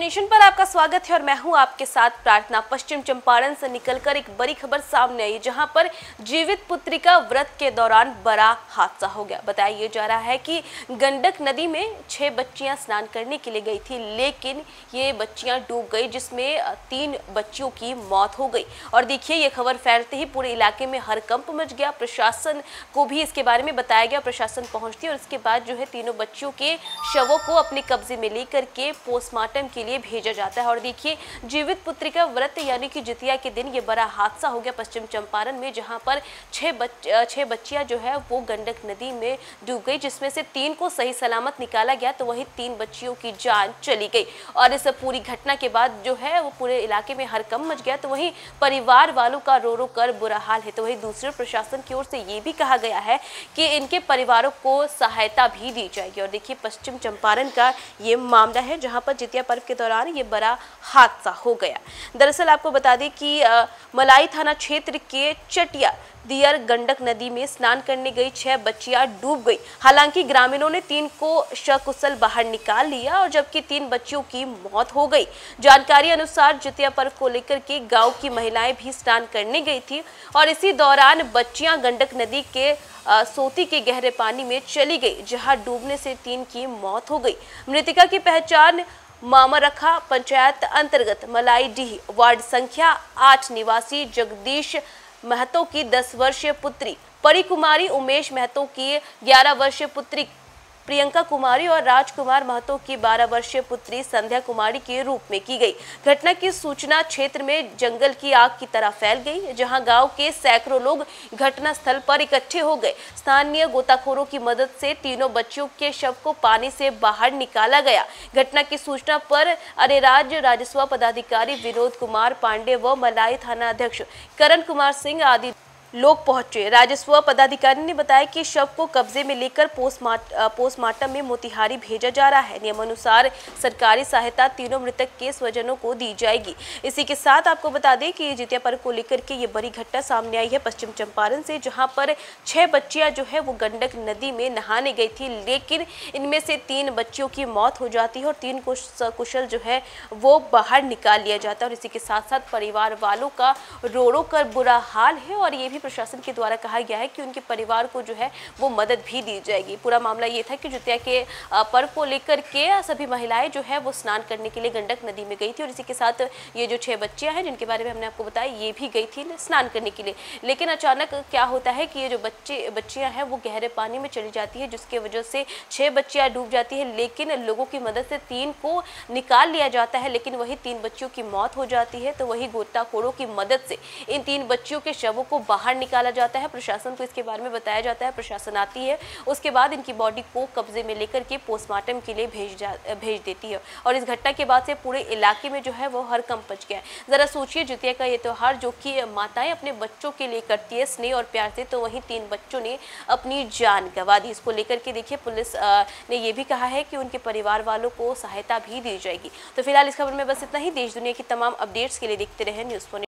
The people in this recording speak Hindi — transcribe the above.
नेशन पर आपका स्वागत है और मैं हूं आपके साथ प्रार्थना। पश्चिम चंपारण से निकलकर एक बड़ी खबर सामने आई, जहां पर जीवित पुत्रिका व्रत के दौरान बड़ा हादसा हो गया। बताया जा रहा है कि गंडक नदी में 6 बच्चियां स्नान करने के लिए गई थी, लेकिन ये बच्चियां डूब गई, जिसमें 3 बच्चियों की मौत हो गई। और देखिए, ये खबर फैलते ही पूरे इलाके में हड़कंप मच गया। प्रशासन को भी इसके बारे में बताया गया, प्रशासन पहुंचती और इसके बाद जो है तीनों बच्चियों के शवों को अपने कब्जे में लेकर के पोस्टमार्टम के लिए भेजा जाता है। और देखिए, जीवित पुत्रिका व्रत यानी कि जितिया के दिन ये बड़ा हादसा हो गया पश्चिम चंपारण में, जहां पर 6 बच्चियां जो है वो गंडक नदी में डूब गई, जिसमें से 3 को सही सलामत निकाला गया, तो वहीं 3 बच्चियों की जान चली गई। और इस पूरी घटना के बाद जो है वो पूरे इलाके में हड़कंप मच गया। तो वहीं परिवार वालों का रो रो कर बुरा हाल है। तो वहीं दूसरे प्रशासन की ओर से ये भी कहा गया है कि इनके परिवारों को सहायता भी दी जाएगी। और देखिए, पश्चिम चंपारण का ये मामला है, जहां पर जितिया पर्व के दौरान ये बड़ा हादसा हो गया। दरअसल आपको बता दें कि मलाई थाना क्षेत्र के चटिया दियर गंडक नदी में स्नान करने गई 6 बच्चियां डूब गई। हालांकि ग्रामीणों ने 3 को सकुशल बाहर निकाल लिया, और जबकि 3 बच्चियों की मौत हो गई। जानकारी अनुसार जितिया पर्व को लेकर के गांव की महिलाएं भी स्नान करने गई थी, और इसी दौरान बच्चियां गंडक नदी के सोती के गहरे पानी में चली गई, जहां डूबने से 3 की मौत हो गई। मृतका की पहचान मामरखा पंचायत अंतर्गत मलाईडीह वार्ड संख्या 8 निवासी जगदीश महतो की 10 वर्षीय पुत्री परी कुमारी, उमेश महतो की 11 वर्षीय पुत्री प्रियंका कुमारी और राजकुमार महतो की 12 वर्षीय पुत्री संध्या कुमारी के रूप में की गई। घटना की सूचना क्षेत्र में जंगल की आग की तरह फैल गई, जहां गांव के सैकड़ों लोग घटना स्थल पर इकट्ठे हो गए। स्थानीय गोताखोरों की मदद से तीनों बच्चियों के शव को पानी से बाहर निकाला गया। घटना की सूचना पर अरेराज राजस्व पदाधिकारी विनोद कुमार पांडे व मलाई थाना अध्यक्ष करण कुमार सिंह आदि लोग पहुंचे। राजस्व पदाधिकारी ने बताया कि शव को कब्जे में लेकर पोस्टमार्टम में मोतिहारी भेजा जा रहा है। नियमानुसार सरकारी सहायता तीनों मृतक के स्वजनों को दी जाएगी। इसी के साथ आपको बता दें कि जितिया पर्व को लेकर के ये बड़ी घटना सामने आई है पश्चिम चंपारण से, जहां पर 6 बच्चियां जो है वो गंडक नदी में नहाने गई थी, लेकिन इनमें से 3 बच्चियों की मौत हो जाती है और 3 को सकुशल जो है वो बाहर निकाल लिया जाता है। और इसी के साथ साथ परिवार वालों का रो रो कर बुरा हाल है, और ये भी प्रशासन के द्वारा कहा गया है कि उनके परिवार को जो है वो मदद भी दी जाएगी। पूरा मामला ये था कि जितिया के पर्व को लेकर के सभी महिलाएं जो है वो स्नान करने के लिए गंडक नदी में गई थी, और इसी के साथ ये जो 6 बच्चियां हैं जिनके बारे में हमने आपको बताया, ये भी गई थी स्नान करने के लिए। लेकिन अचानक क्या होता है कि ये जो बच्चियां हैं वो गहरे पानी में चली जाती है, जिसकी वजह से 6 बच्चियां डूब जाती है, लेकिन लोगों की मदद से 3 को निकाल लिया जाता है, लेकिन वही 3 बच्चियों की मौत हो जाती है। तो वही गोताखोरों की मदद से इन 3 बच्चियों के शवों को बाहर निकाला जाता है। प्रशासन को इसके बारे में बताया जाता है, प्रशासन आती है, उसके बाद इनकी बॉडी को कब्जे में लेकर के पोस्टमार्टम के लिए भेज देती है। और इस घटना के बाद से पूरे इलाके में जो है वो हड़कंप मच गया है। जरा सोचिए, जितिया का ये त्योहार जो कि माताएं अपने बच्चों के लिए करती है स्नेह और प्यार से, तो वहीं 3 बच्चों ने अपनी जान गंवा दी। इसको लेकर के देखिए, पुलिस ने यह भी कहा है कि उनके परिवार वालों को सहायता भी दी जाएगी। तो फिलहाल इस खबर में बस इतना ही। देश दुनिया की तमाम अपडेट्स के लिए देखते रहे न्यूज़।